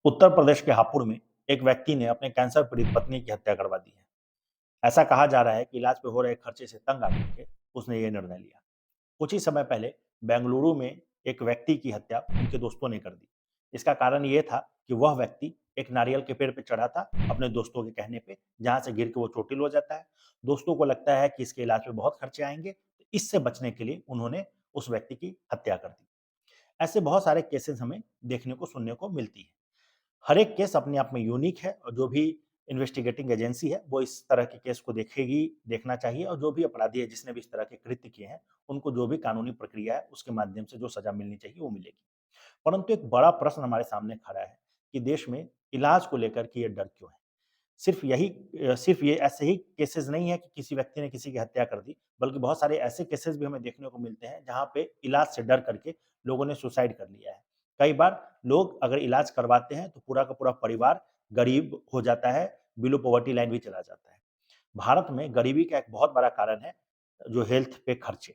उत्तर प्रदेश के हापुड़ में एक व्यक्ति ने अपने कैंसर पीड़ित पत्नी की हत्या करवा दी है। ऐसा कहा जा रहा है कि इलाज पे हो रहे खर्चे से तंग आकर के उसने ये निर्णय लिया। कुछ ही समय पहले बेंगलुरु में एक व्यक्ति की हत्या उनके दोस्तों ने कर दी। इसका कारण ये था कि वह व्यक्ति एक नारियल के पेड़ पे चढ़ा था अपने दोस्तों के कहने पे, जहाँ से गिर के वो चोटिल हो जाता है। दोस्तों को लगता है कि इसके इलाज में बहुत खर्चे आएँगे, तो इससे बचने के लिए उन्होंने उस व्यक्ति की हत्या कर दी। ऐसे बहुत सारे केसेज़ हमें देखने को, सुनने को मिलती है। हर एक केस अपने आप में यूनिक है और जो भी इन्वेस्टिगेटिंग एजेंसी है, वो इस तरह के केस को देखेगी, देखना चाहिए और जो भी अपराधी है, जिसने भी इस तरह के कृत्य किए हैं, उनको जो भी कानूनी प्रक्रिया है, उसके माध्यम से जो सज़ा मिलनी चाहिए, वो मिलेगी। परंतु एक बड़ा प्रश्न हमारे सामने खड़ा है कि देश में इलाज को लेकर के ये डर क्यों है? सिर्फ़ ये ऐसे ही केसेज़ नहीं है कि किसी व्यक्ति ने किसी की हत्या कर दी, बल्कि बहुत सारे ऐसे केसेज़ भी हमें देखने को मिलते हैं, जहाँ पे इलाज से डर करके लोगों ने सुसाइड कर लिया है। कई बार लोग अगर इलाज करवाते हैं, तो पूरा का पूरा परिवार गरीब हो जाता है, बिलो पॉवर्टी लाइन भी चला जाता है। भारत में गरीबी का एक बहुत बड़ा कारण है, जो हेल्थ पे खर्चे।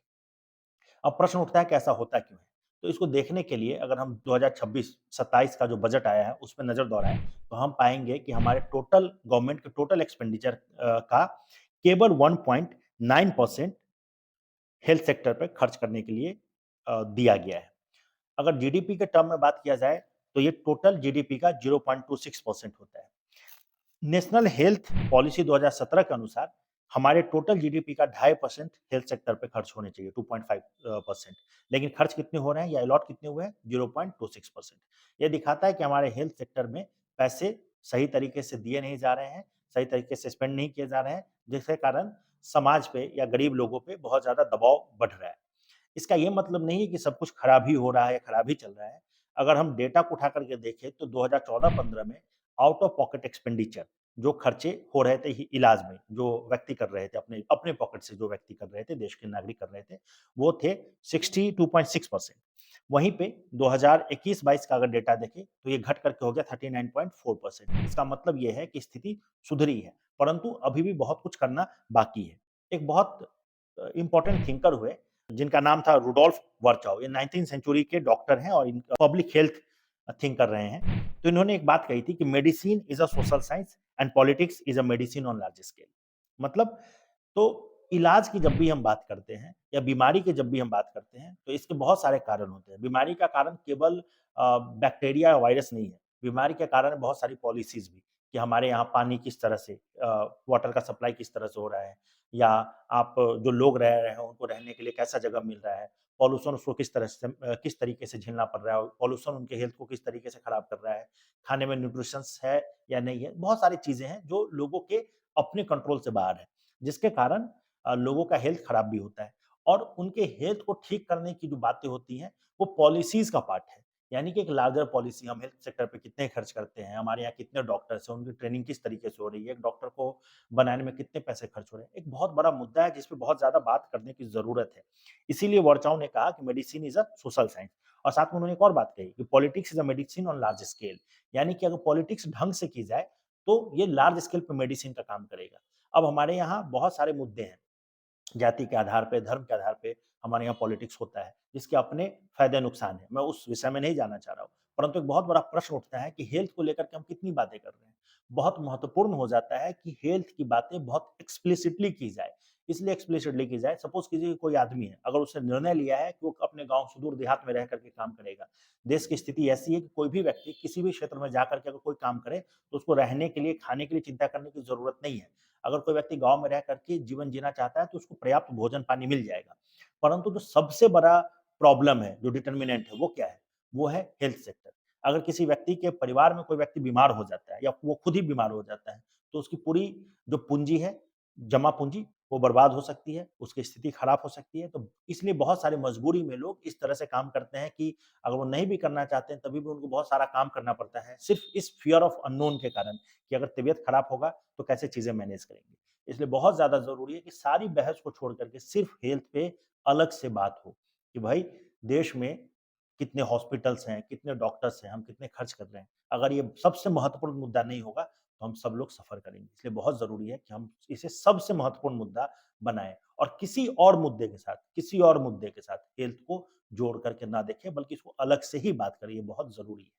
अब प्रश्न उठता है कि ऐसा होता क्यों है? तो इसको देखने के लिए अगर हम 2026-27 का जो बजट आया है, उस पे नज़र दौड़ाएँ, तो हम पाएँगे कि हमारे टोटल गवर्नमेंट के टोटल एक्सपेंडिचर का केवल 1.9% हेल्थ सेक्टर पे खर्च करने के लिए दिया गया है। अगर जीडीपी के टर्म में बात किया जाए, तो ये टोटल जीडीपी का 0.26% होता है। नेशनल हेल्थ पॉलिसी 2017 के अनुसार हमारे टोटल जीडीपी का 2.5% हेल्थ सेक्टर पे खर्च होने चाहिए, 2.5%। लेकिन खर्च कितने हो रहे हैं या अलॉट कितने हुए हैं? 0.26%। ये दिखाता है कि हमारे हेल्थ सेक्टर में पैसे सही तरीके से दिए नहीं जा रहे हैं, सही तरीके से स्पेंड नहीं किए जा रहे हैं, जिसके कारण समाज पे या गरीब लोगों पे बहुत ज़्यादा दबाव बढ़ रहा है। इसका ये मतलब नहीं है कि सब कुछ खराब ही हो रहा है या खराब ही चल रहा है। अगर हम डेटा को उठा करके देखें, तो 2014-15 में आउट ऑफ पॉकेट एक्सपेंडिचर जो खर्चे हो रहे थे इलाज में, जो व्यक्ति कर रहे थे अपने अपने पॉकेट से, जो व्यक्ति कर रहे थे, देश के नागरिक कर रहे थे, वो थे 62.6%। वहीं पे 2021-22 का अगर डेटा देखें, तो ये घट करके हो गया 39.4%। इसका मतलब ये है कि स्थिति सुधरी है, परंतु अभी भी बहुत कुछ करना बाकी है। एक बहुत इम्पोर्टेंट थिंकर हुए, जिनका नाम था रुडोल्फ वर्चॉव। ये 19th सेंचुरी के डॉक्टर हैं और इनका पब्लिक हेल्थ थिंक कर रहे हैं। तो इन्होंने एक बात कही थी कि medicine is a social science and politics is a medicine on large scale. मतलब तो इलाज की जब भी हम बात करते हैं या बीमारी की जब भी हम बात करते हैं, तो इसके बहुत सारे कारण होते हैं। बीमारी का कारण केवल बैक्टीरिया या वायरस नहीं है। बीमारी के कारण है बहुत सारी पॉलिसीज़ भी, कि हमारे यहाँ पानी किस तरह से वाटर का सप्लाई किस तरह से हो रहा है, या आप जो लोग रह रहे हैं, उनको रहने के लिए कैसा जगह मिल रहा है, पॉल्यूशन उसको किस तरह से किस तरीके से झेलना पड़ रहा है, पॉल्यूशन उनके हेल्थ को किस तरीके से खराब कर रहा है, खाने में न्यूट्रिशंस है या नहीं है। बहुत सारी चीज़ें हैं जो लोगों के अपने कंट्रोल से बाहर है, जिसके कारण लोगों का हेल्थ खराब भी होता है और उनके हेल्थ को ठीक करने की जो बातें होती हैं, वो पॉलिसीज़ का पार्ट है। यानी कि एक लार्जर पॉलिसी, हम हेल्थ सेक्टर पे कितने खर्च करते हैं, हमारे यहाँ कितने डॉक्टर्स हैं, उनकी ट्रेनिंग किस तरीके से हो रही है, एक डॉक्टर को बनाने में कितने पैसे खर्च हो रहे हैं। एक बहुत बड़ा मुद्दा है जिस पे बहुत ज़्यादा बात करने की ज़रूरत है। इसीलिए वर्चाउ ने कहा कि medicine is a social science, और साथ में उन्होंने एक और बात कही कि politics is a medicine on large scale. यानी कि अगर पॉलिटिक्स ढंग से की जाए, तो ये लार्ज स्केल पे मेडिसिन का काम करेगा। अब हमारे यहाँ बहुत सारे मुद्दे हैं। जाति के आधार पे, धर्म के आधार पे हमारे यहाँ पॉलिटिक्स होता है, जिसके अपने फ़ायदे-नुकसान हैं। मैं उस विषय में नहीं जाना चाह रहा हूँ। परंतु एक बहुत बड़ा प्रश्न उठता है कि हेल्थ को लेकर के हम कितनी बातें कर रहे हैं। बहुत महत्वपूर्ण हो जाता है कि हेल्थ की बातें बहुत एक्सप्लिसिटली की जाए। इसलिए एक्सप्लिसिटली की जाए, सपोज़ कीजिए कि कोई आदमी है, अगर उसने निर्णय लिया है कि वो अपने गाँव सुदूर देहात में रह कर के काम करेगा। देश की स्थिति ऐसी है कि कोई भी व्यक्ति किसी भी क्षेत्र में जाकर के अगर कोई काम करे, तो उसको रहने के लिए, खाने के लिए चिंता करने की ज़रूरत नहीं है। अगर कोई व्यक्ति गाँव में रह करके जीवन जीना चाहता है, तो उसको पर्याप्त भोजन-पानी मिल जाएगा। परंतु जो सबसे बड़ा प्रॉब्लम है, जो डिटर्मिनेंट है, वो क्या है? वो है हेल्थ सेक्टर। अगर किसी व्यक्ति के परिवार में कोई व्यक्ति बीमार हो जाता है या वो खुद ही बीमार हो जाता है, तो उसकी पूरी जो पूँजी है, जमा पूँजी, वो बर्बाद हो सकती है, उसकी स्थिति खराब हो सकती है। तो इसलिए बहुत सारी मजबूरी में लोग इस तरह से काम करते हैं कि अगर वो नहीं भी करना चाहते हैं, तभी भी उनको बहुत सारा काम करना पड़ता है, सिर्फ़ इस फ़ियर ऑफ अननोन के कारण, कि अगर तबीयत खराब होगा तो कैसे चीज़ें मैनेज करेंगे। इसलिए बहुत ज़्यादा ज़रूरी है कि सारी बहस को छोड़ कर के सिर्फ़ हेल्थ पे अलग से बात हो, कि भाई देश में कितने हॉस्पिटल्स हैं, कितने डॉक्टर्स हैं, हम कितने खर्च कर रहे हैं। अगर ये सबसे महत्वपूर्ण मुद्दा नहीं होगा, तो हम सब लोग सफ़र करेंगे। इसलिए बहुत ज़रूरी है कि हम इसे सबसे महत्वपूर्ण मुद्दा बनाएँ और किसी और मुद्दे के साथ हेल्थ को जोड़ कर के ना देखें, बल्कि इसको अलग से ही बात करें, ये बहुत ज़रूरी है।